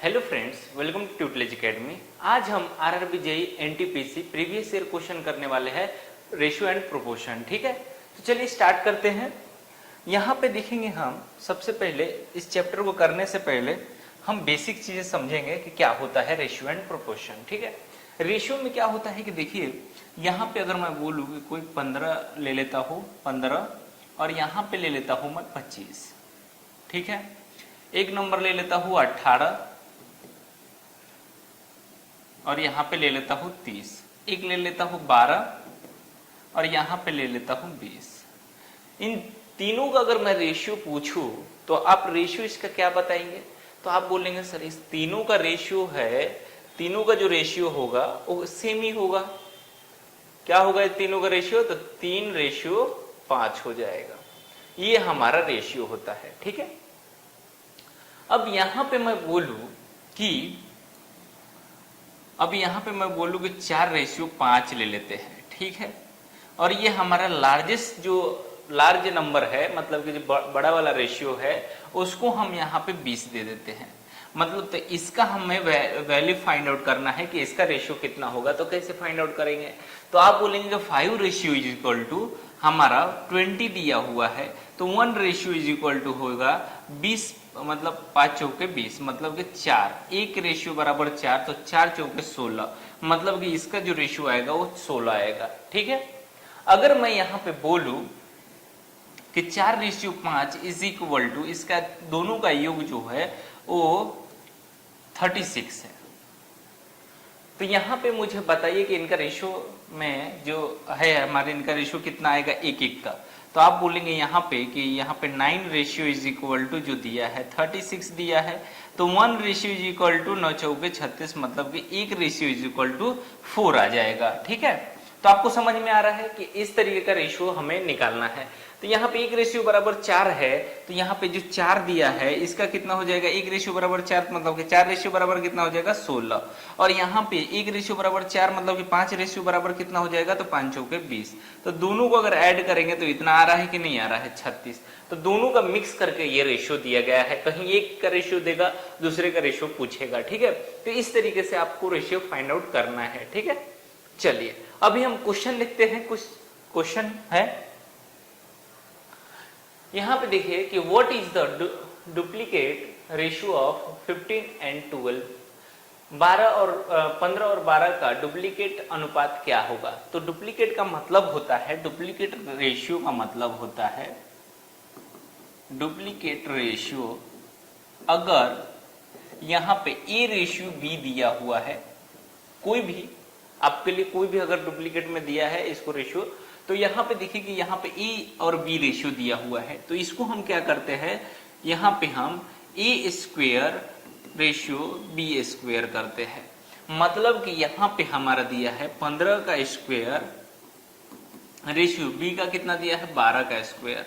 Hello friends, welcome to tutelage academy. आज हम RRB JEE NTPC previous year question करने वाले हैं रेशियो एंड प्रोपोर्शन। ठीक है, तो चलिए स्टार्ट करते हैं। यहाँ पे देखेंगे हम सबसे पहले इस चैप्टर को करने से पहले हम बेसिक चीजें समझेंगे कि क्या होता है रेशियो एंड प्रोपोर्शन। ठीक है, रेशियो में क्या होता है कि देखिए यहाँ पे अगर मैं बोलूँ कि कोई 15 ले लेता हूँ 15 और यहाँ पे ले लेता हूँ मैं 25। ठीक है, एक नंबर ले लेता हूँ 18 और यहाँ पे ले लेता हूँ 30, एक ले लेता हूँ 12 और यहाँ पे ले लेता हूँ 20। इन तीनों का अगर मैं रेशियो पूछूं तो आप रेशियो इसका क्या बताएंगे? तो आप बोलेंगे सर इस तीनों का रेशियो है, तीनों का जो रेशियो होगा वो सेम ही होगा। क्या होगा इस तीनों का रेशियो? तो 3:5 हो जाएगा। ये हमारा रेशियो होता है। ठीक है, अब यहाँ पे मैं बोलूं कि 4:5 ले लेते हैं। ठीक है, और ये हमारा लार्जेस्ट जो लार्ज नंबर है, मतलब कि जो बड़ा वाला रेशियो है, उसको हम यहाँ पे 20 दे देते हैं। मतलब तो इसका हमें वैल्यू फाइंड आउट करना है कि इसका रेशियो कितना होगा। तो कैसे फाइंड आउट करेंगे? तो आप बोलेंगे कि 5 रेशियो इज इक्वल टू हमारा 20 दिया हुआ है, तो 1 रेशियो इज इक्वल टू होगा 20, मतलब 5 चौके 20, मतलब कि 4, एक रेशियो बराबर 4, तो 4 चौके 16, मतलब कि इसका जो रेशियो आएगा वो 16 आएगा। ठीक है, अगर मैं यहाँ पे बोलूं कि 4:5 इज इक्वल टू इसका दोनों का योग जो है वो 36 है, तो यहाँ पे मुझे बताइए कि इनका रेशियो में जो है हमारे इनका रेशियो कितना आएगा 1:1 का। तो आप बोलेंगे यहाँ पे कि यहाँ पे 9 रेशियो इज इक्वल टू जो दिया है 36 दिया है, तो 1 रेशियो इज इक्वल टू 9 चौके 36, मतलब कि 1 रेशियो इज इक्वल टू 4 आ जाएगा। ठीक है, तो आपको समझ में आ रहा है कि इस तरीके का रेशियो हमें निकालना है। तो यहाँ पे 1 रेशियो बराबर 4 है, तो यहाँ पे जो 4 दिया है इसका कितना हो जाएगा? 1 रेशियो बराबर 4, मतलब कि 4 रेशियो बराबर कितना हो जाएगा? 16। और यहाँ पे 1 रेशियो बराबर 4, मतलब कि 5 रेशियो बराबर कितना हो जाएगा? तो 5 चौके 20। तो दोनों को अगर ऐड करेंगे तो इतना आ रहा है कि नहीं आ रहा है? 36। तो दोनों का मिक्स करके ये रेशियो दिया गया है। कहीं एक का रेशियो देगा, दूसरे का रेशियो पूछेगा। ठीक है, तो इस तरीके से आपको रेशियो फाइंड आउट करना है। ठीक है, चलिए अभी हम क्वेश्चन लिखते हैं। कुछ क्वेश्चन है यहाँ पे देखिए कि what is the duplicate ratio of 15 and 12। 15 और 12 का डुप्लीकेट अनुपात क्या होगा? तो डुप्लीकेट का मतलब होता है, डुप्लीकेट रेशियो का मतलब होता है, डुप्लीकेट रेशियो अगर यहाँ पे ए रेशियो बी दिया हुआ है, कोई भी आपके लिए कोई भी अगर डुप्लीकेट में दिया है इसको रेशियो, तो यहाँ पे देखिए कि यहाँ पे ए और बी रेशियो दिया हुआ है, तो इसको हम क्या करते हैं, यहाँ पे हम ए स्क्वेयर रेशियो बी स्क्वेयर करते हैं। मतलब कि यहाँ पे हमारा दिया है 15 का स्क्वेयर रेशियो बी का कितना दिया है? 12 का स्क्वेयर।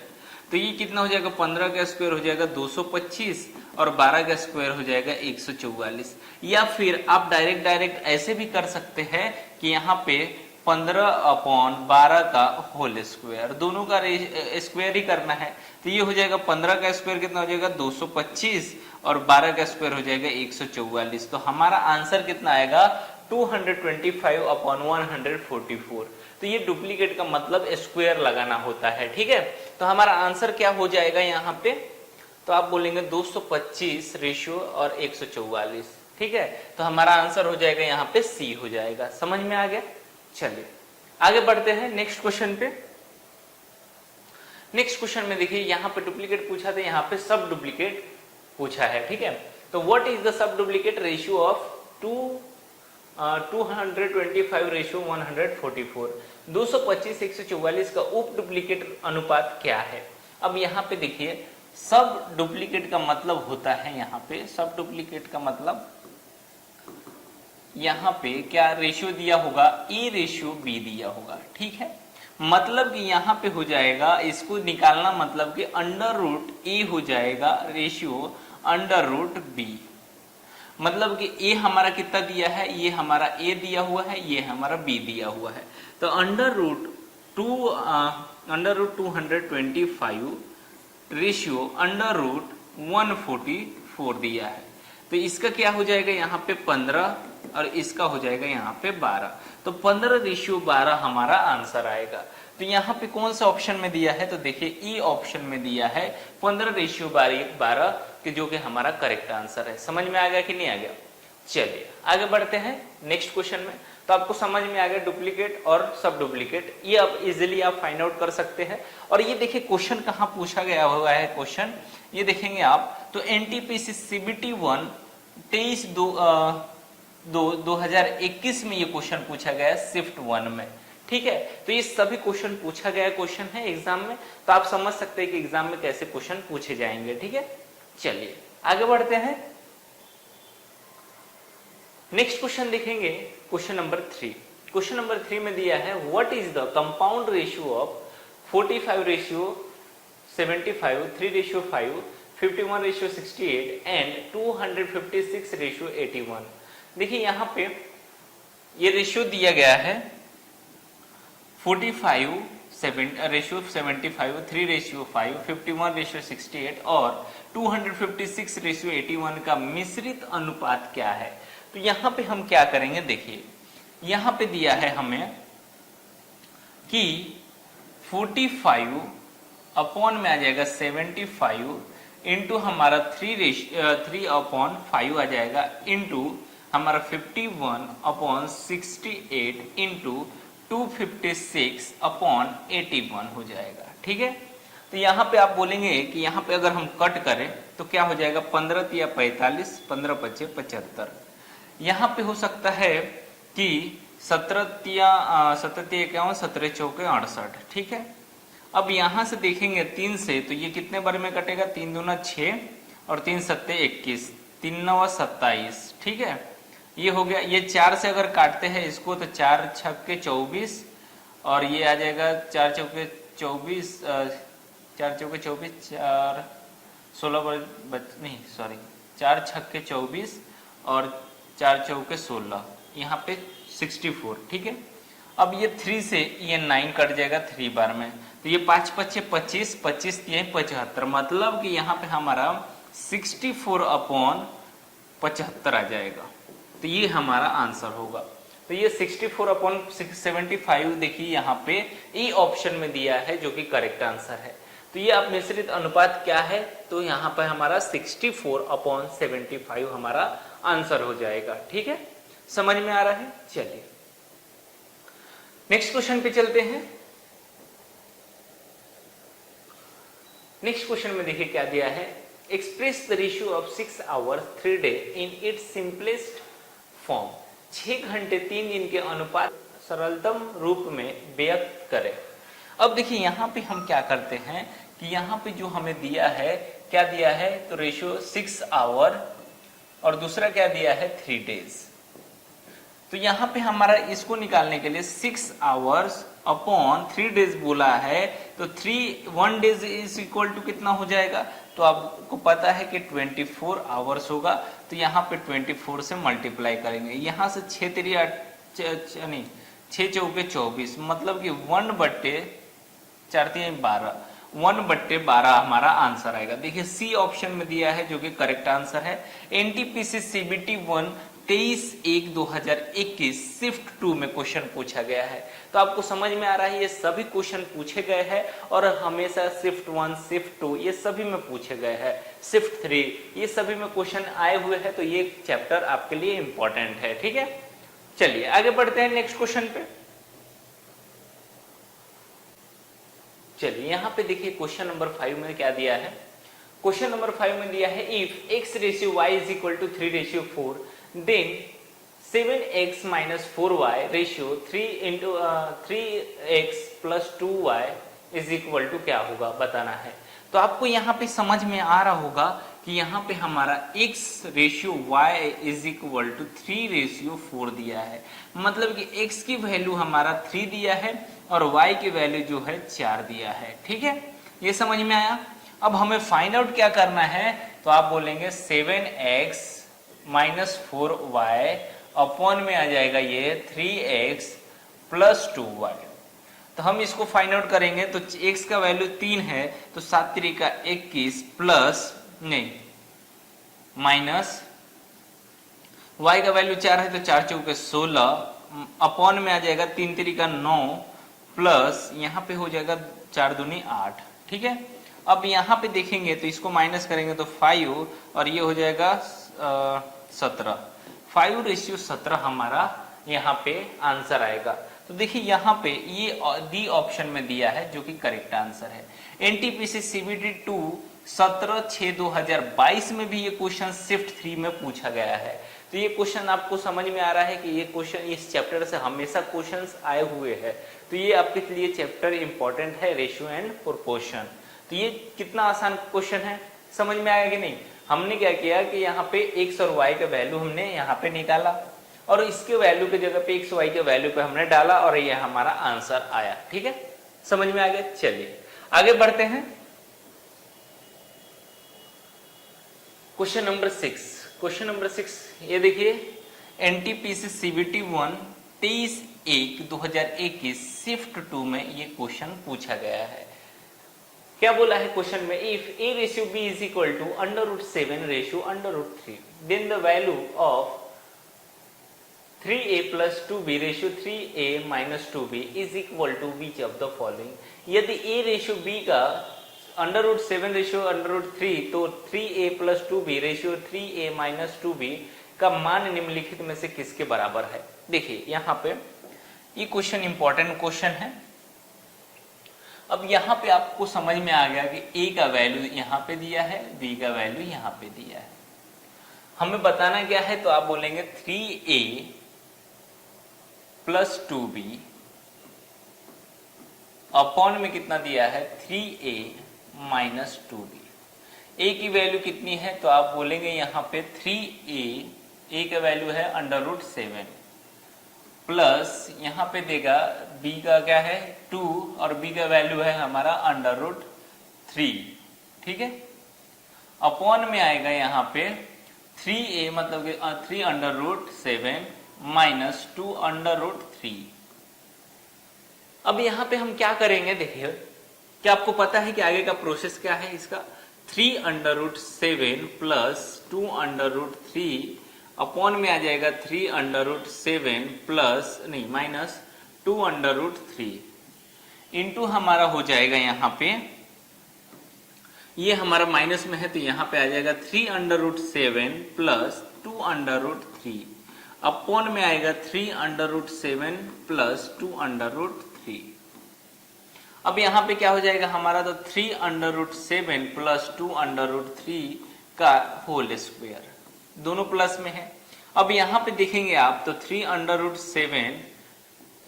तो ये कितना हो जाएगा? 15 का स्क्वायर हो जाएगा 225 और 12 का स्क्वायर हो जाएगा 144। या फिर आप डायरेक्ट ऐसे भी कर सकते हैं कि यहाँ पे 15/12 का होल स्क्वायर, दोनों का स्क्वायर ही करना है। तो ये हो जाएगा 15 का स्क्वायर कितना हो जाएगा? 225 और 12 का स्क्वायर हो जाएगा 144। तो हमारा आंसर कितना आएगा? 225/144। तो ये डुप्लीकेट का मतलब स्क्वायर लगाना होता है। ठीक है, तो हमारा आंसर क्या हो जाएगा यहाँ पे? तो आप बोलेंगे 225 रेशियो और 144। ठीक है, तो हमारा आंसर हो जाएगा यहाँ पे सी हो जाएगा। समझ में आ गया? चलिए आगे बढ़ते हैं नेक्स्ट क्वेश्चन पे। नेक्स्ट क्वेश्चन में देखिए यहाँ पे डुप्लीकेट पूछा था, यहाँ पे सब डुप्लीकेट पूछा है। ठीक है, तो what is the sub duplicate ratio of 225 ratio 144। 225 144 का उप डुप्लीकेट अनुपात क्या है? अब यहाँ पे देखिए सब डुप्लीकेट का मतलब होता है, यहाँ पे सब डुप्लीकेट का मतलब यहाँ पे क्या रेशियो दिया होगा? ए रेशियो बी दिया होगा। ठीक है, मतलब कि यहाँ पे हो जाएगा, इसको निकालना मतलब कि अंडर रूट ए हो जाएगा रेशियो अंडर रूट बी। मतलब कि ए हमारा कितना दिया है? ये हमारा ए दिया हुआ है, ये हमारा बी दिया हुआ है। तो under root 225 ratio under root 144 दिया है। तो इसका क्या हो जाएगा यहाँ पे 15 और इसका हो जाएगा यहाँ पे 12, तो 15:12 हमारा आंसर आएगा। तो यहाँ पे कौन सा ऑप्शन में दिया है, तो देखिए ई ऑप्शन में दिया है 15:12 कि जो कि हमारा करेक्ट आंसर है। समझ में आ गया कि नहीं आ गया? चलिए आगे बढ़ते हैं नेक्स्ट क्वेश्चन में। तो आपको समझ में आ गया डुप्लीकेट और सब डुप्लीकेट, ये अब इजीली आप फाइंड आउट कर सकते हैं। और ये देखिए क्वेश्चन कहाँ पूछा गया हुआ है, क्वेश्चन ये देखेंगे आप तो एनटीपीसी सीबीटी 1 23/2/2021 में ये क्वेश्चन पूछा गया है शिफ्ट 1 में। ठीक है, तो ये सभी क्वेश्चन पूछा गया क्वेश्चन है एग्जाम में, तो आप समझ सकते हैं कि एग्जाम में कैसे क्वेश्चन पूछे जाएंगे। ठीक है, चलिए आगे बढ़ते हैं। नेक्स्ट क्वेश्चन देखेंगे, क्वेश्चन नंबर 3। क्वेश्चन नंबर 3 में दिया है what is the compound ratio of 45:75, 3:5, 51:68 and 256:81। देखिए यहाँ पे ये रेशियो दिया गया है 45:75, 3:5, 51:68 और 256:81 का मिश्रित अनुपात क्या है। तो यहाँ पे हम क्या करेंगे, देखिए यहाँ पे दिया है हमें कि 45 अपॉन में आ जाएगा 75 इंटू हमारा 3/5 आ जाएगा इंटू हमारा 51/68 इंटू 256/81 हो जाएगा। ठीक है, तो यहाँ पे आप बोलेंगे कि यहाँ पे अगर हम कट करें तो क्या हो जाएगा 15 × 45, 15×5 = 75। यहाँ पे हो सकता है कि 17 51, 17 चौके 68। ठीक है, अब यहाँ से देखेंगे 3 से तो ये कितने बार में कटेगा, 3 दूना 6 और 3 सत्ते 21, 3 9 27। ठीक है, ये हो गया। ये 4 से अगर काटते हैं इसको तो 4 छक्के 24 और ये आ जाएगा 4 चौके 24, 4 चौके 24, 4 16 नहीं सॉरी 4 छक्के 24 और 4 चौके 16, यहाँ पे 64। ठीक है, अब ये 3 से ये 9 कट जाएगा 3 बार में, तो ये 5 5 25, 25 3 75, मतलब कि यहाँ पे हमारा 64/75 आ जाएगा। तो ये हमारा आंसर होगा। तो ये 64/75 देखिए यहाँ पे ई ऑप्शन में दिया है जो कि करेक्ट आंसर है। तो ये अब मिश्रित अनुपात क्या है, तो यहाँ पे हमारा 64/75 हमारा आंसर हो जाएगा। ठीक है, समझ में आ रहा है? चलिए नेक्स्ट क्वेश्चन पे चलते हैं। नेक्स्ट क्वेश्चन में देखिए क्या दिया है, express the ratio of 6 hours 3 day in its simplest form. 6 घंटे 3 दिन के अनुपात सरलतम रूप में व्यक्त करें। अब देखिए यहाँ पे हम क्या करते हैं कि यहाँ पे जो हमें दिया है, क्या दिया है, तो रेशियो 6 आवर और दूसरा क्या दिया है 3 डेज। तो यहाँ पे हमारा इसको निकालने के लिए 6 आवर्स अपॉन 3 डेज बोला है, तो 1 डेज इज इक्वल टू कितना हो जाएगा, तो आपको पता है कि 24 आवर्स होगा। तो यहाँ पे 24 से मल्टीप्लाई करेंगे, यहाँ से 6 चौके 24, मतलब कि 1/12 हमारा आंसर आएगा। देखिए सी ऑप्शन में दिया है जो कि करेक्ट आंसर है। एनटीपीसी सीबीटी 1 23/1/2021 शिफ्ट 2 में क्वेश्चन पूछा गया है। तो आपको समझ में आ रहा है ये सभी क्वेश्चन पूछे गए हैं और हमेशा शिफ्ट 1, शिफ्ट 2 ये सभी में पूछे गए हैं, शिफ्ट 3 ये सभी में क्वेश्चन आए हुए हैं। तो ये चैप्टर आपके लिए इंपॉर्टेंट है। ठीक है, चलिए आगे बढ़ते हैं नेक्स्ट क्वेश्चन पे। चलिए यहाँ पे देखिए क्वेश्चन नंबर 5 में क्या दिया है। क्वेश्चन नंबर 5 में दिया है if x/y = 3/4 then 7x - 4y ratio 3x + 2y = क्या होगा बताना है। तो आपको यहाँ पे समझ में आ रहा होगा कि यहाँ पे हमारा x/y = 3/4 दिया है, मतलब कि x की वैल्यू हमारा 3 दिया है और y की वैल्यू जो है 4 दिया है। ठीक है, ये समझ में आया। अब हमें फाइंड आउट क्या करना है, तो आप बोलेंगे 7x - 4y अपॉन में आ जाएगा ये 3x + 2y। तो हम इसको फाइंड आउट करेंगे तो x का वैल्यू 3 है, तो 7 × 3 = 21 प्लस नहीं माइनस y का वैल्यू 4 है तो 4 चौके 16 अपॉन में आ जाएगा 3 3 9 प्लस यहाँ पे हो जाएगा 4 दूनी 8। ठीक है, अब यहाँ पे देखेंगे तो इसको माइनस करेंगे तो 5 और ये हो जाएगा 17। 5:17 हमारा यहाँ पे आंसर आएगा। तो देखिए यहाँ पे ये डी ऑप्शन में दिया है जो कि करेक्ट आंसर है। एनटीपीसी सीबीटी 2 17/6/2022 में भी ये क्वेश्चन शिफ्ट 3 में पूछा गया है। तो ये क्वेश्चन आपको समझ में आ रहा है कि ये क्वेश्चन इस चैप्टर से हमेशा क्वेश्चंस आए हुए हैं। तो ये आपके लिए चैप्टर इंपॉर्टेंट है, रेशियो एंड प्रोपोर्शन। तो ये कितना आसान क्वेश्चन है, समझ में आया कि नहीं। हमने क्या किया कि यहाँ पे x और y का वैल्यू हमने यहाँ पे निकाला और इसके वैल्यू की जगह पे x y के वैल्यू पे हमने डाला और ये हमारा आंसर आया। ठीक है, समझ में आ गया। चलिए आगे बढ़ते हैं। Question number 6। क्वेश्चन नंबर 6 ये देखिए, एनटीपीसी सीबीटी 1 23/1/2021 शिफ्ट 2 में ये क्वेश्चन पूछा गया है। क्या बोला है क्वेश्चन में, if a ratio b is equal to √7 ratio √3 then the value of 3a plus 2b ratio 3a minus 2b is equal to which of the following. यदि a रेशियो b का √7 ratio √3 तो 3a plus 2b ratio 3a minus 2b का मान निम्नलिखित में से किसके बराबर है। देखिए यहाँ पे ये क्वेश्चन इंपॉर्टेंट क्वेश्चन है। अब यहाँ पे आपको समझ में आ गया कि a का वैल्यू यहाँ पे दिया है, b का वैल्यू यहाँ पे दिया है। हमें बताना क्या है, तो आप बोलेंगे 3a plus 2b अपॉन में कितना दिया है 3a minus 2b। a की वैल्यू कितनी है, तो आप बोलेंगे यहाँ पे 3a का वैल्यू है √7 प्लस यहाँ पे देगा b का क्या है 2 और b का वैल्यू है हमारा √3। ठीक है, अपॉन में आएगा यहाँ पे 3a मतलब कि 3√7 माइनस 2√3। अब यहाँ पे हम क्या करेंगे, देखिए क्या आपको पता है कि आगे का प्रोसेस क्या है इसका। 3√7 प्लस 2√3 अपॉन में आ जाएगा 3√7 प्लस नहीं माइनस 2√3 इंटू हमारा हो जाएगा यहाँ पे, ये हमारा माइनस में है तो यहाँ पे आ जाएगा 3√7 प्लस 2√3 अपॉन में आएगा 3√7 प्लस 2√3। अब यहाँ पे क्या हो जाएगा हमारा, तो 3√7 प्लस 2√3 का होल स्क्वायर, दोनों प्लस में है। अब यहाँ पे देखेंगे आप तो 3√7,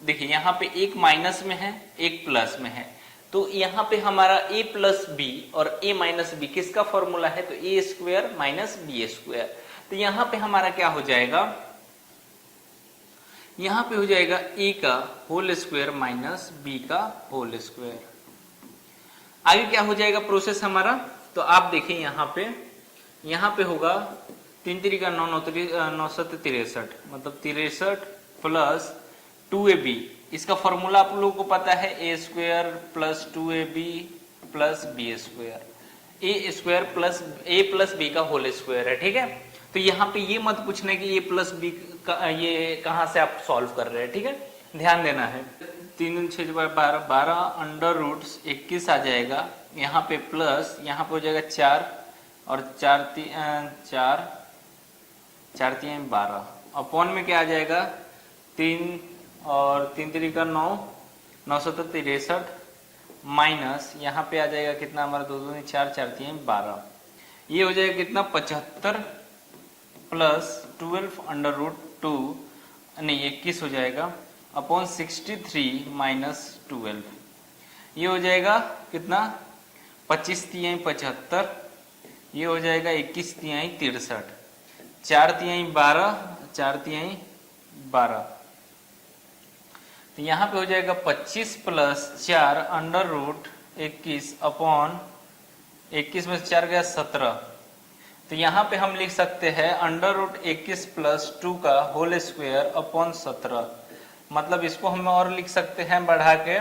देखिए यहाँ पे एक माइनस में है एक प्लस में है, तो यहाँ पे हमारा a प्लस बी और a माइनस बी किसका फॉर्मूला है, तो a square minus B square. तो यहाँ पे हमारा क्या हो जाएगा, यहाँ पे हो जाएगा a का होल स्क्वायर माइनस b का होल स्क्वायर। आगे क्या हो जाएगा प्रोसेस हमारा, तो आप देखिए यहाँ पे होगा 3 3 का 9 9 7 63 मतलब 63 प्लस 2ab। इसका फॉर्मूला आप लोगों को पता है a square plus 2ab plus B square, a square plus a plus B का होल स्क्वायर है। ठीक है, तो यहाँ पे ये मत पूछना कि a प्लस बी का ये कहाँ से आप सॉल्व कर रहे हैं। ठीक है, ध्यान देना है। 3 6 12 12 अंडर रूट 21 आ जाएगा, यहाँ पे प्लस यहाँ पे हो जाएगा 4 और 4 3 12 अपॉन में क्या आ जाएगा 3 और 3 3 का 9 9 7 63 माइनस यहाँ पे आ जाएगा कितना हमारा 2 2 4 4 3 12, ये हो जाएगा कितना 75 प्लस 12 अंडर रूट 2 नहीं 21 हो जाएगा अपॉन 63 माइनस 12, ये हो जाएगा कितना 25 तिहाई 75, ये हो जाएगा 21 तिहाई 63, 4 तिहाई 12 4 तिहाई 12, तो यहाँ पे हो जाएगा 25 प्लस 4 अंडर रूट 21 अपॉन 21 में 4 गया 17, तो यहाँ पे हम लिख सकते हैं अंडर रूट 21 प्लस 2 का होल स्क्वायर अपॉन 17, मतलब इसको हम और लिख सकते हैं बढ़ा के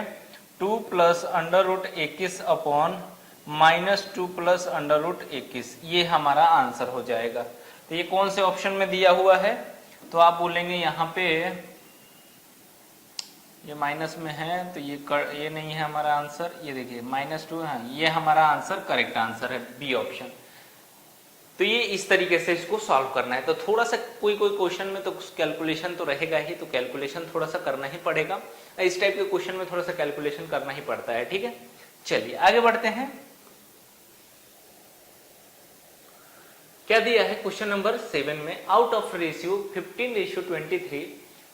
2 plus under root 21 upon minus 2 plus under root 21, ये हमारा आंसर हो जाएगा। तो ये कौन से ऑप्शन में दिया हुआ है, तो आप बोलेंगे यहाँ पे ये माइनस में है तो ये नहीं है हमारा आंसर, ये देखिए -2 है, ये हमारा आंसर करेक्ट आंसर है बी ऑप्शन। तो ये इस तरीके से इसको सॉल्व करना है। तो थोड़ा सा कोई क्वेश्चन में तो कैलकुलेशन तो रहेगा ही, तो कैलकुलेशन थोड़ा सा करना ही पड़ेगा। इस टाइप के क्वेश्चन में थोड़ा सा कैलकुलेशन करना ही पड़ता है, ठीक है। चलिए आगे बढ़ते हैं। क्या दिया है क्वेश्चन नंबर 7 में, out of ratio 15:23,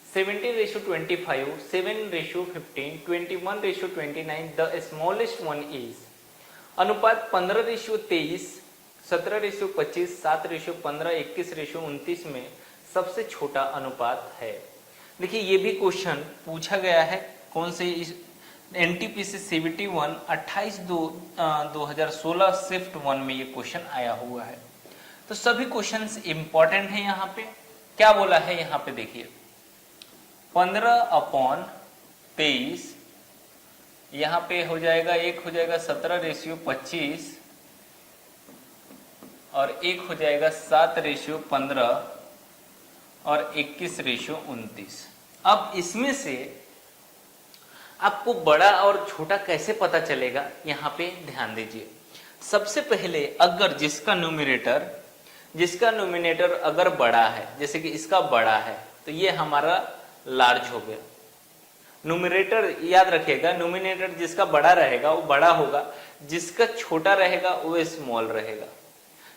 17:25, 7:15, 21:29 the smallest one is. अनुपात 15:23, 17:25, 7:15, 21:29 में सबसे छोटा अनुपात है। देखिए ये भी क्वेश्चन पूछा गया है कौन से, एनटीपीसी सीबीटी 1 28/2/2016 शिफ्ट 1 में ये क्वेश्चन आया हुआ है। तो सभी क्वेश्चंस इंपॉर्टेंट है। यहाँ पे क्या बोला है, यहाँ पे देखिए 15/23, यहाँ पे हो जाएगा, एक हो जाएगा 17:25 और एक हो जाएगा 7:15 और 21:29। अब इसमें से आपको बड़ा और छोटा कैसे पता चलेगा, यहाँ पे ध्यान दीजिए। सबसे पहले अगर जिसका न्यूमिनेटर अगर बड़ा है, जैसे कि इसका बड़ा है, तो ये हमारा लार्ज हो गया। न्यूमिनेटर याद रखिएगा, न्यूमिनेटर जिसका बड़ा रहेगा वो बड़ा होगा, जिसका छोटा रहेगा वो स्मॉल रहेगा।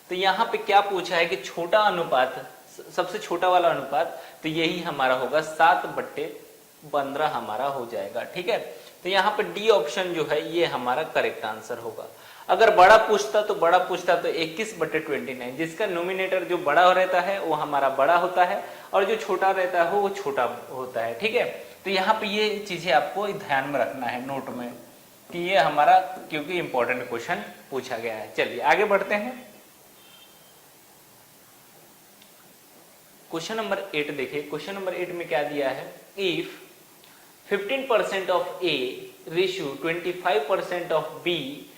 तो यहाँ पे क्या पूछा है कि छोटा अनुपात, सबसे छोटा वाला अनुपात, तो यही हमारा होगा 7/15 हमारा हो जाएगा, ठीक है। तो यहाँ पे डी ऑप्शन जो है ये हमारा करेक्ट आंसर होगा। अगर बड़ा पूछता तो 21/29, जिसका नोमिनेटर जो बड़ा रहता है वो हमारा बड़ा होता है और जो छोटा रहता है वो छोटा होता है, ठीक है। तो यहाँ पे ये चीजें आपको ध्यान में रखना है नोट में कि ये हमारा, क्योंकि इंपॉर्टेंट क्वेश्चन पूछा गया है। चलिए आगे बढ़ते हैं। क्वेश्चन नंबर 8 देखिए। क्वेश्चन नंबर 8 में क्या दिया है, if 15% of A ratio 25% of B,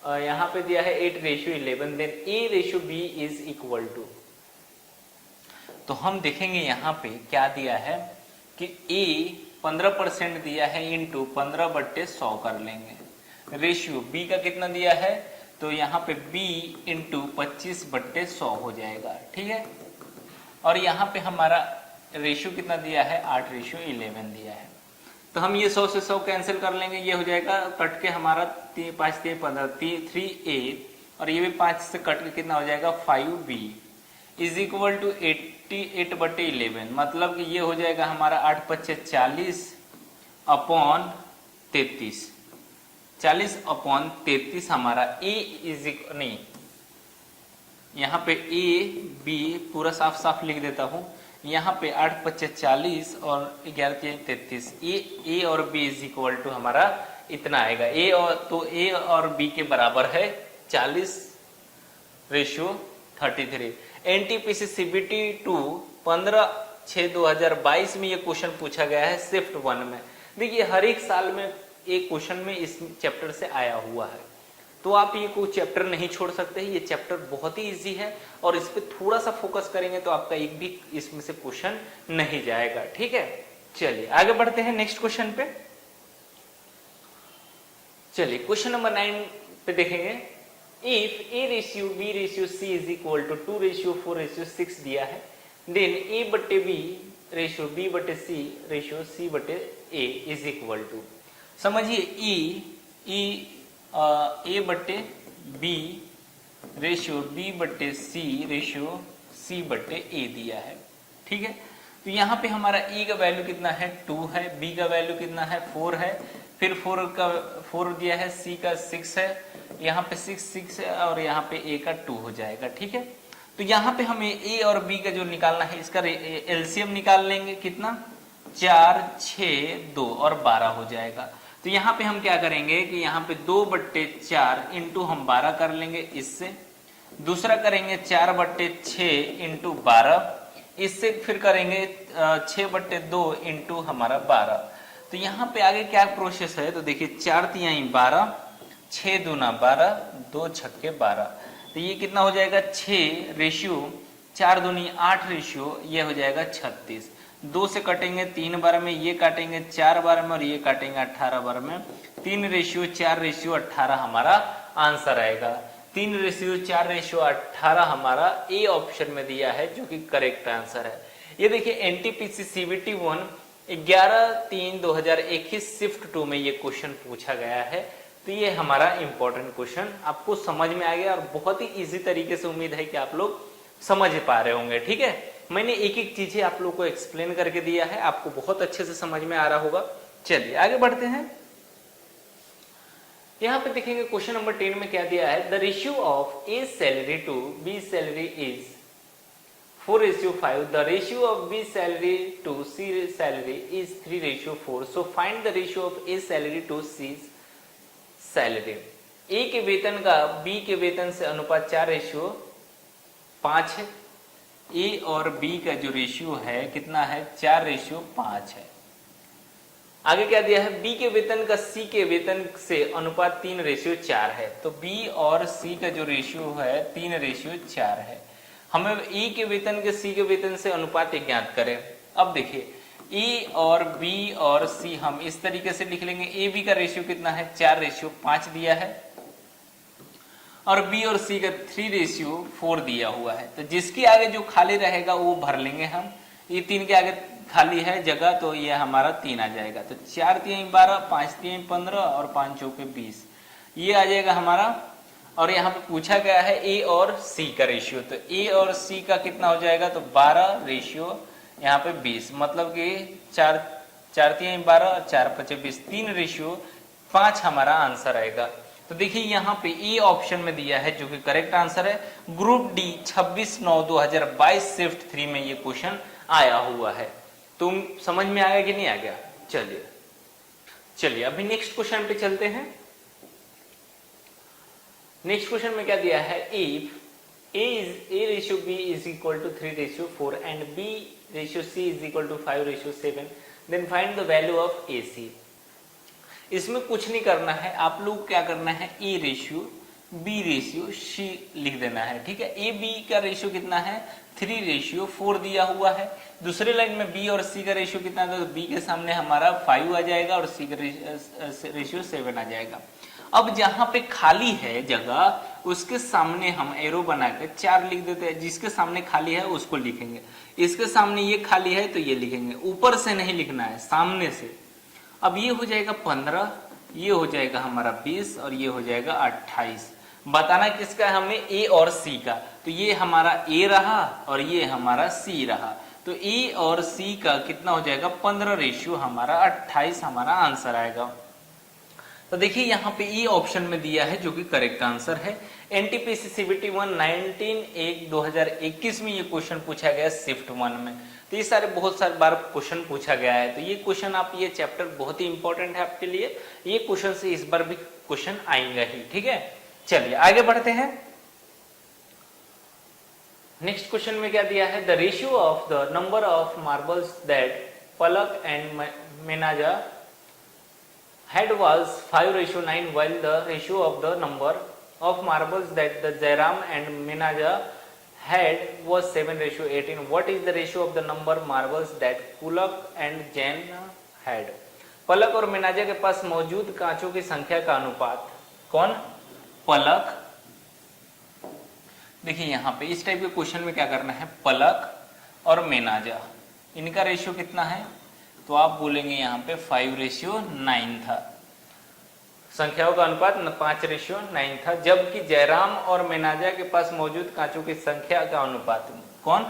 यहां पे दिया है 8:11, then A ratio B is equal to. तो हम देखेंगे यहाँ पे क्या दिया है कि ए 15% दिया है इंटू 15/100 कर लेंगे। रेशियो बी का कितना दिया है, तो यहाँ पे b इंटू 25/100 हो जाएगा, ठीक है। और यहाँ पे हमारा रेशियो कितना दिया है, 8:11 दिया है। तो हम ये 100 से 100 कैंसिल कर लेंगे, ये हो जाएगा कट के हमारा 5 3 15 3a, और ये भी 5 से कट के कितना हो जाएगा 5b इज इक्वल टू 88/11। मतलब कि ये हो जाएगा हमारा 8×5 = 40/33, 40/33 हमारा a इज नहीं, यहाँ पे a b पूरा साफ साफ लिख देता हूं। यहाँ पे 8×5 = 40 और 11×3 = 33, ए और बी इज इक्वल टू हमारा इतना आएगा। ए और बी के बराबर है 40:33। एनटीपीसी सीबीटी 2 15/6/2022 में ये क्वेश्चन पूछा गया है शिफ्ट 1 में। देखिए हर एक साल में एक क्वेश्चन में इस चैप्टर से आया हुआ है, तो आप ये कोई चैप्टर नहीं छोड़ सकते। ये चैप्टर बहुत ही इजी है और इस पे थोड़ा सा फोकस करेंगे तो आपका एक भी इसमें से क्वेश्चन नहीं जाएगा, ठीक है। चलिए आगे बढ़ते हैं नेक्स्ट क्वेश्चन पे। चलिए क्वेश्चन नंबर 9 पे देखेंगे। If A ratio B ratio C is equal to 2:4:6 दिया है, then a/b ratio b/c ratio c/a is equal to. समझिए a/b ratio b/c ratio c/a दिया है, ठीक है। तो यहाँ पे हमारा e का वैल्यू कितना है 2 है, b का वैल्यू कितना है 4 है, फिर 4 दिया है, c का 6 है, यहाँ पे 6 है और यहाँ पे a का 2 हो जाएगा, ठीक है। तो यहाँ पे हमें a और b का जो निकालना है इसका एलसीएम निकाल लेंगे, कितना 4 6 2 और 12 हो जाएगा। तो यहाँ पे हम क्या करेंगे कि यहाँ पे 2/4 इंटू हम 12 कर लेंगे इससे, दूसरा करेंगे 4/6 इंटू 12, इससे फिर करेंगे 6/2 इंटू हमारा 12। तो यहाँ पे आगे क्या प्रोसेस है, तो देखिए 4 तिहाई 12, 6 दूना 12, 2 छक्के 12। तो ये कितना हो जाएगा 6 रेशियो 4 दूनी 8 रेशियो, ये हो जाएगा 36। 2 से कटेंगे 3 बार में, ये काटेंगे 4 बार में और ये काटेंगे 18 बार में। 3 रेशियो 4 रेशियो 18 हमारा आंसर आएगा। 3 रेशियो 4 रेशियो 18 हमारा ए ऑप्शन में दिया है, जो कि करेक्ट आंसर है। ये देखिए एनटीपीसी सीबीटी 1 11/3/2021 शिफ्ट 2 में ये क्वेश्चन पूछा गया है। तो ये हमारा इंपॉर्टेंट क्वेश्चन आपको समझ में आ गया और बहुत ही इजी तरीके से उम्मीद है कि आप लोग समझ पा रहे होंगे। ठीक है, मैंने एक एक चीजें आप लोग को एक्सप्लेन करके दिया है, आपको बहुत अच्छे से समझ में आ रहा होगा। चलिए आगे बढ़ते हैं। यहां पे देखेंगे क्वेश्चन नंबर 10 में क्या दिया है, the ratio of A salary to B salary is 4:5। The ratio of B salary to C salary is 3:4। So find the ratio of A salary to C salary. A के वेतन का B के वेतन से अनुपात 4:5 है। ए और बी का जो रेशियो है कितना है, 4:5 है। आगे क्या दिया है, बी के वेतन का सी के वेतन से अनुपात 3:4 है। तो बी और सी का जो रेशियो है 3:4 है। हमें ए के वेतन के सी के वेतन से अनुपात ज्ञात करें। अब देखिए ए और बी और सी हम इस तरीके से लिख लेंगे। ए बी का रेशियो कितना है, 4:5 दिया है और बी और सी का 3:4 दिया हुआ है। तो जिसके आगे जो खाली रहेगा वो भर लेंगे हम। ये 3 के आगे खाली है जगह, तो ये हमारा 3 आ जाएगा। तो 4 3 12, 5 3 15 और 5 चौके 20, ये आ जाएगा हमारा। और यहाँ पे पूछा गया है ए और सी का रेशियो, तो ए और सी का कितना हो जाएगा, तो 12 रेशियो यहाँ पे 20, मतलब कि 4 3 12 और 4 5 20, 3:5 हमारा आंसर आएगा। तो देखिए यहाँ पे ए ऑप्शन में दिया है, जो कि करेक्ट आंसर है। ग्रुप डी 26/9/2022 शिफ्ट 3 में ये क्वेश्चन आया हुआ है। तुम समझ में आ गया कि नहीं आ गया? चलिए अभी नेक्स्ट क्वेश्चन पे चलते हैं। नेक्स्ट क्वेश्चन में क्या दिया है, if A ratio B is equal to 3:4 and B ratio C is equal to 5:7, then find the value of AC। इसमें कुछ नहीं करना है, आप लोग क्या करना है, A ratio B ratio C लिख देना है। ठीक है, A B का रेशियो कितना है, 3:4 दिया हुआ है। दूसरे लाइन में B और C का रेशियो कितना है, तो B के सामने हमारा 5 आ जाएगा और C का रेशियो 7 आ जाएगा। अब जहां पे खाली है जगह, उसके सामने हम एरो बनाकर 4 लिख देते हैं। जिसके सामने खाली है उसको लिखेंगे। इसके सामने ये खाली है तो ये लिखेंगे, ऊपर से नहीं लिखना है, सामने से। अब ये हो जाएगा 15, ये हो जाएगा हमारा 20 और ये हो जाएगा 28। बताना किसका है हमें, ए और सी का। तो ये हमारा ए रहा और ये हमारा सी रहा। तो ए और सी का कितना हो जाएगा, 15 रेशियो हमारा 28 हमारा आंसर आएगा। तो देखिए यहाँ पे ई ऑप्शन में दिया है, जो कि करेक्ट आंसर है। एनटीपीसी सीबीटी 1 19/1/2021 में ये क्वेश्चन पूछा गया शिफ्ट 1 में। तो ये सारे बहुत सारे बार क्वेश्चन पूछा गया है। तो ये क्वेश्चन आप, ये चैप्टर बहुत ही इंपॉर्टेंट है आपके लिए। ये क्वेश्चन से इस बार भी क्वेश्चन आएंगे ही। ठीक है, चलिए आगे बढ़ते हैं। नेक्स्ट क्वेश्चन में क्या दिया है, the ratio of the number of marbles that Palak and मेनाजा had was 5:9, while the ratio of the number of marbles that the Jairam and Menaja had was 7:18. What is the ratio of the number marbles that Pulak and Jain had? पलक और मेनाजा के पास मौजूद कांचों की संख्या का अनुपात। कौन, पलक। देखिए यहाँ पे इस टाइप के क्वेश्चन में क्या करना है, पलक और मेनाजा, इनका रेशियो कितना है, तो आप बोलेंगे यहाँ पे 5:9 था। संख्याओं का अनुपात 5:9 था। जबकि जयराम और मेनाजा के पास मौजूद कांचों की संख्या का अनुपात, कौन,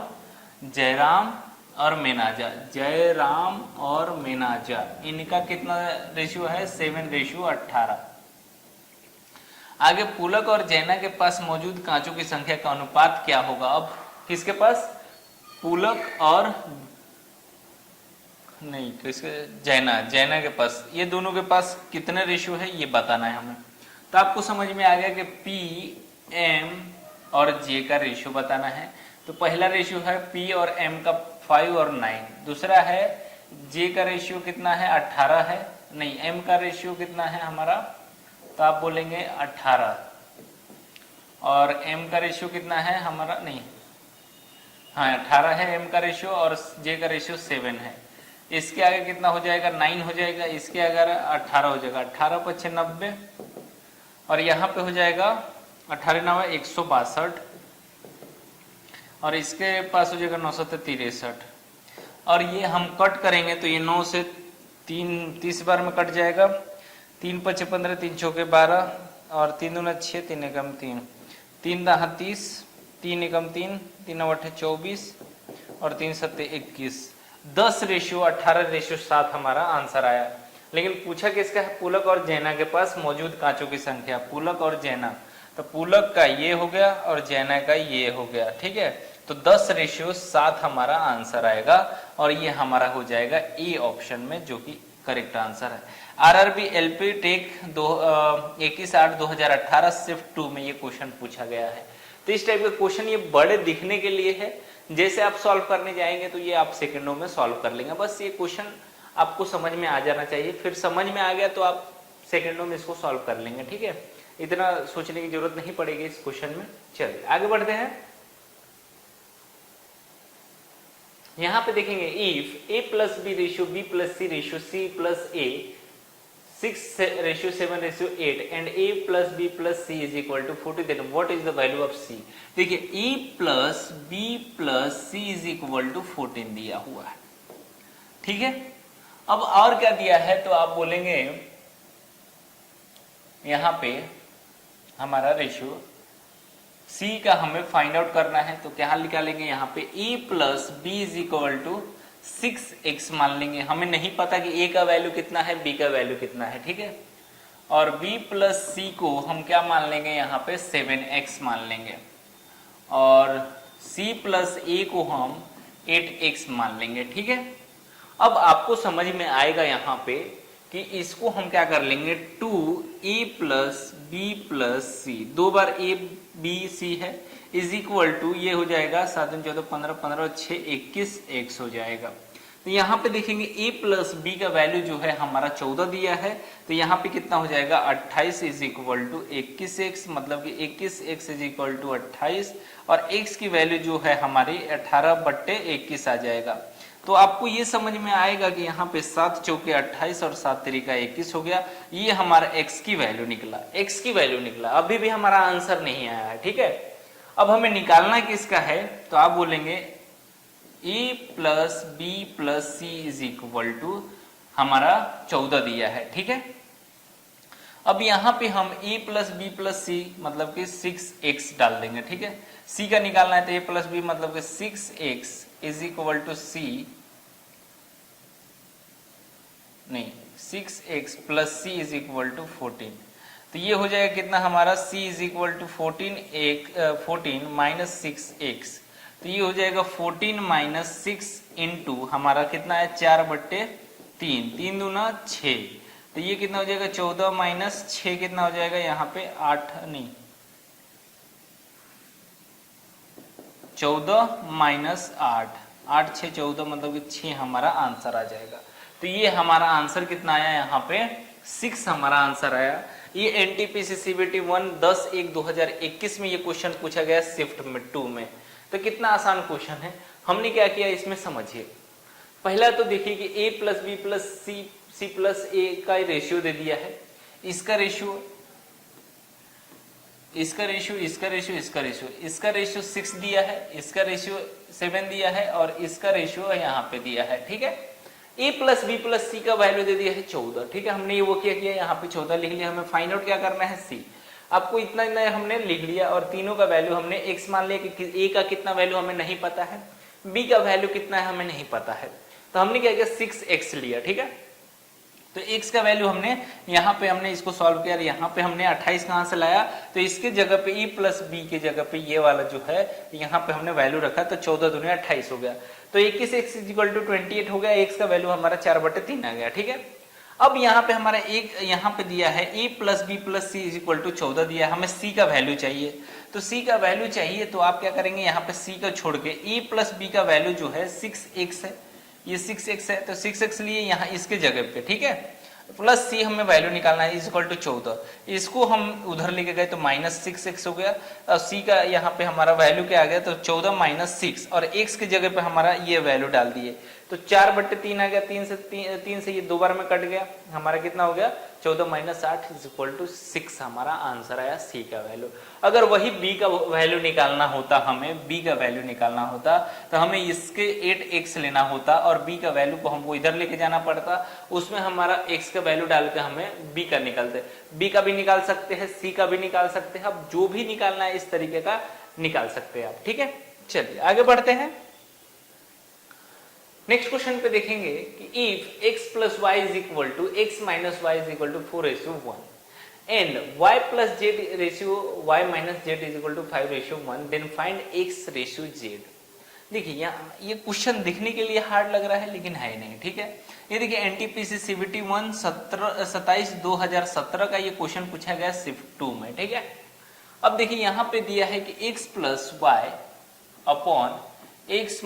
जयराम और मेनाजा, जयराम और मेनाजा, इनका कितना रेशियो है, 7:18। आगे पुलक और जैना के पास मौजूद कांचों की संख्या का अनुपात क्या होगा। अब किसके पास, पुलक और नहीं, किसके, जैना के पास, ये दोनों के पास कितने रेशियो है ये बताना है हमें। तो आपको समझ में आ गया कि पी, एम और जे का रेशियो बताना है। तो पहला रेशियो है पी और एम का 5 और 9। दूसरा है जे का रेशियो कितना है, 18 है, नहीं एम का रेशियो कितना है हमारा, तो आप बोलेंगे 18। और एम का रेशियो कितना है हमारा, नहीं हाँ 18 है m का रेशियो और j का रेशियो 7 है। इसके आगे कितना हो जाएगा 9 हो जाएगा, इसके आगे 18 हो जाएगा, 18 पछे 90 और यहाँ पे हो जाएगा 18 9 162 और इसके पास हो जाएगा 963 और ये हम कट करेंगे तो ये 9 से 30 बार में कट जाएगा, 3 पचे 15, 3 चौके 12 और 3 दूना 6, 3 एकम 3, 3 दहा 30, 3 एकम 3, 3 अठे 24 और 3 सत्ते 21, 10 रेशियो 18 रेशियो 7 हमारा आंसर आया। लेकिन पूछा किसका है, पुलक और जैना के पास मौजूद कांचों की संख्या, पुलक और जैना, तो पुलक का ये हो गया और जैना का ये हो गया, ठीक है। तो 10 रेशियो 7 हमारा आंसर आएगा और ये हमारा हो जाएगा ए ऑप्शन में, जो कि करेक्ट आंसर है। आरआरबी एलपी टेक 21/8/2018 शिफ्ट 2 में ये क्वेश्चन पूछा गया है। तो इस टाइप के क्वेश्चन ये बड़े दिखने के लिए है, जैसे आप सॉल्व करने जाएंगे तो ये आप सेकंडों में सॉल्व कर लेंगे। बस ये क्वेश्चन आपको समझ में आ जाना चाहिए, फिर समझ में आ गया तो आप सेकंडों में इसको सॉल्व कर लेंगे, ठीक है। इतना सोचने की जरूरत नहीं पड़ेगी इस क्वेश्चन में। चलिए आगे बढ़ते हैं। यहां पे देखेंगे if a plus B ratio b plus C ratio c plus a 6:7:8 and a plus b plus c is equal to 40, then what is the value of c। देखिए a plus b plus c is equal to 14 दिया हुआ है, ठीक है। अब और क्या दिया है तो आप बोलेंगे यहां पे हमारा रेशियो C का हमें फाइंड आउट करना है, तो क्या निकालेंगे यहाँ पे a plus B is equal to 6x मान लेंगे। हमें नहीं पता कि a का वैल्यू कितना है, b का वैल्यू कितना है, ठीक है। और b प्लस c को हम क्या मान लेंगे यहाँ पे 7x मान लेंगे और c प्लस a को हम 8x मान लेंगे, ठीक है। अब आपको समझ में आएगा यहाँ पे कि इसको हम क्या कर लेंगे 2a plus B plus C, 2 बार a b c है इज इक्वल टू ये हो जाएगा 7 14 15 15 6 21 x हो जाएगा। तो यहाँ पे देखेंगे a प्लस बी का वैल्यू जो है हमारा 14 दिया है, तो यहाँ पे कितना हो जाएगा 28 इज इक्वल टू 21x, मतलब कि 21x इज इक्वल टू 28 और x की वैल्यू जो है हमारी 18/21 आ जाएगा। तो आपको ये समझ में आएगा कि यहाँ पे 7 चौके 28 और 7 तिरिका 21 हो गया। ये हमारा x की वैल्यू निकला, x की वैल्यू निकला। अभी भी हमारा आंसर नहीं आया है, ठीक है। अब हमें निकालना किसका है, तो आप बोलेंगे a plus B plus C is equal to हमारा 14 दिया है, ठीक है। अब यहाँ पे हम a प्लस बी प्लस सी मतलब कि 6x डाल देंगे, ठीक है। c का निकालना है तो a प्लस बी मतलब कि 6x is equal to c, नहीं 6x plus c is equal to 14। तो ये हो जाएगा कितना हमारा c is equal to 14 minus 6x, तो ये हो जाएगा 14 माइनस 6 इंटू हमारा कितना है 4/3, 3 दूना 6, तो ये कितना हो जाएगा 14 माइनस 6 कितना हो जाएगा यहाँ पे 8, नहीं 14 माइनस 8, 8 6 14 मतलब कि 6 हमारा आंसर आ जाएगा। तो ये हमारा आंसर कितना आया यहाँ पे 6 हमारा आंसर आया। ये एनटीपीसी सीबीटी 1 10/1/2021 में ये क्वेश्चन पूछा गया शिफ्ट में 2 में। तो कितना आसान क्वेश्चन है। हमने क्या किया इसमें समझिए। पहला तो देखिए कि a plus B plus C plus A का रेशियो दे दिया है, इसका रेशियो, इसका रेशियो, इसका रेशियो, इसका रेशियो, इसका रेशियो 6 दिया है, इसका रेशियो 7 दिया है और इसका रेशियो यहाँ पे दिया है, ठीक है। a प्लस बी प्लस सी का वैल्यू दे दिया है 14, ठीक है। हमने ये वो क्या किया यहाँ पे 14 लिख लिया। हमें फाइंड आउट क्या करना है c। आपको इतना हमने लिख लिया और तीनों का वैल्यू हमने x मान लिया कि a का कितना वैल्यू हमें नहीं पता है, b का वैल्यू कितना है हमें नहीं पता है, तो हमने क्या किया 6x लिया, ठीक है। तो x का वैल्यू हमने यहाँ पे हमने इसको सॉल्व किया, यहाँ पे हमने 28 कहाँ से लाया, तो इसके जगह पे e प्लस बी के जगह पे ये वाला जो है यहाँ पे हमने वैल्यू रखा, तो 14 दूनी 28 हो गया, तो 21x इक्वल टू 28 हो गया। x का वैल्यू हमारा 4/3 आ गया, ठीक है। अब यहाँ पे हमारा एक यहाँ पे दिया है a plus B plus C equal to 14 दिया है, हमें c का वैल्यू चाहिए। तो c का वैल्यू चाहिए तो आप क्या करेंगे, यहाँ पे c का छोड़ के a प्लस बी का वैल्यू जो है 6x है, ये 6x है, तो 6x लिए यहाँ इसके जगह पे, ठीक है। प्लस सी हमें वैल्यू निकालना है, इज इक्वल टू 14। इसको हम उधर लेके गए तो -6x हो गया, और सी का यहाँ पे हमारा वैल्यू क्या आ गया, तो 14 - 6, और x की जगह पे हमारा ये वैल्यू डाल दिए तो 4/3 आ गया, 3 से ये 2 बार में कट गया, हमारा कितना हो गया 14 - 8 इज इक्वल टू 6, हमारा आंसर आया सी का वैल्यू। अगर वही बी का वैल्यू निकालना होता, हमें बी का वैल्यू निकालना होता तो हमें इसके 8x लेना होता और बी का वैल्यू को हमको इधर लेके जाना पड़ता, उसमें हमारा x का वैल्यू डाल के हमें बी का निकालते, बी का भी निकाल सकते हैं, सी का भी निकाल सकते हैं, अब जो भी निकालना है इस तरीके का निकाल सकते हैं आप, ठीक है। चलिए आगे बढ़ते हैं। नेक्स्ट क्वेश्चन पे देखेंगे कि if x + y = x - y = 4:1 and y + z ratio y - z = 5:1 then find x ratio z। देखिए यहाँ ये क्वेश्चन दिखने के लिए हार्ड लग रहा है लेकिन है नहीं, ठीक है। ये देखिए एनटीपीसी सीबीटी 1 27/2017 का ये क्वेश्चन पूछा गया शिफ्ट 2 में, ठीक है। अब देखिए यहाँ पे दिया है कि x + y upon x -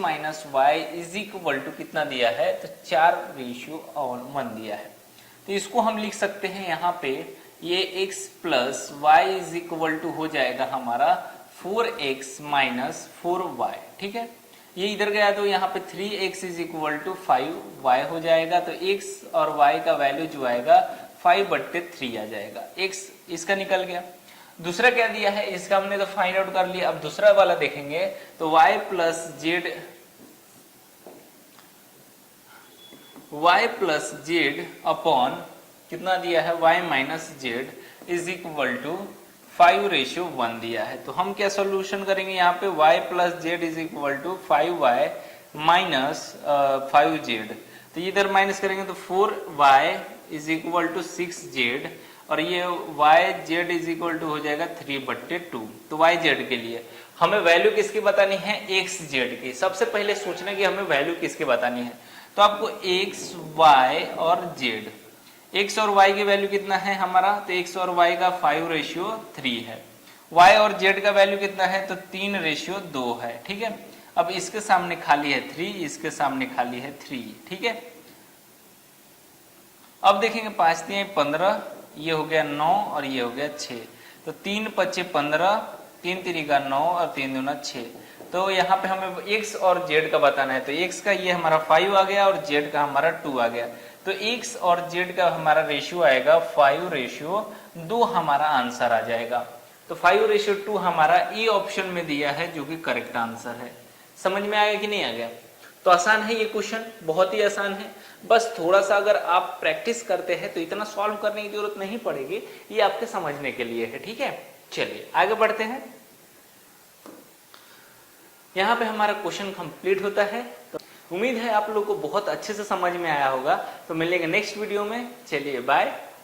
y is equal to कितना दिया है, तो 4:1 दिया है। तो इसको हम लिख सकते हैं यहाँ पे ये x + y is equal to हो जाएगा हमारा 4x - 4y, ठीक है। ये इधर गया तो यहाँ पे 3x is equal to 5y हो जाएगा, तो x और y का वैल्यू जो आएगा 5/3 आ जाएगा, x इसका निकल गया। दूसरा क्या दिया है, इसका हमने तो फाइंड आउट कर लिया। अब दूसरा वाला देखेंगे तो y + z अपॉन कितना दिया है, y - z is equal to 5:1 दिया है। तो हम क्या सोल्यूशन करेंगे यहाँ पे, y + z is equal to 5y - 5z, तो इधर माइनस करेंगे तो 4y is equal to 6z और ये yz इज इक्वल टू हो जाएगा 3/2। तो yz के लिए हमें वैल्यू किसकी बतानी है, xz की। सबसे पहले सोचना कि हमें वैल्यू किसकी बतानी है, तो आपको x, y और z, x और y की वैल्यू कितना है हमारा, तो x और y का 5:3 है, y और z का वैल्यू कितना है, तो 3:2 है, ठीक है। अब इसके सामने खाली है 3, इसके सामने खाली है 3, ठीक है। अब देखेंगे 5 × 15, ये हो गया 9 और ये हो गया 6, तो 3 × 5 = 15, 3 × 3 = 9 और 3 × 2 = 6। तो यहाँ पे हमें x और z का बताना है, तो x का ये हमारा 5 आ गया और z का हमारा 2 आ गया, तो x और z का हमारा रेशियो आएगा 5:2, हमारा आंसर आ जाएगा। तो 5:2 हमारा ई ऑप्शन में दिया है जो कि करेक्ट आंसर है। समझ में आया कि नहीं आ गया? तो आसान है ये क्वेश्चन, बहुत ही आसान है। बस थोड़ा सा अगर आप प्रैक्टिस करते हैं तो इतना सॉल्व करने की जरूरत नहीं पड़ेगी, ये आपके समझने के लिए है, ठीक है। चलिए आगे बढ़ते हैं। यहाँ पे हमारा क्वेश्चन कंप्लीट होता है। तो उम्मीद है आप लोग को बहुत अच्छे से समझ में आया होगा। तो मिलेंगे नेक्स्ट वीडियो में। चलिए बाय।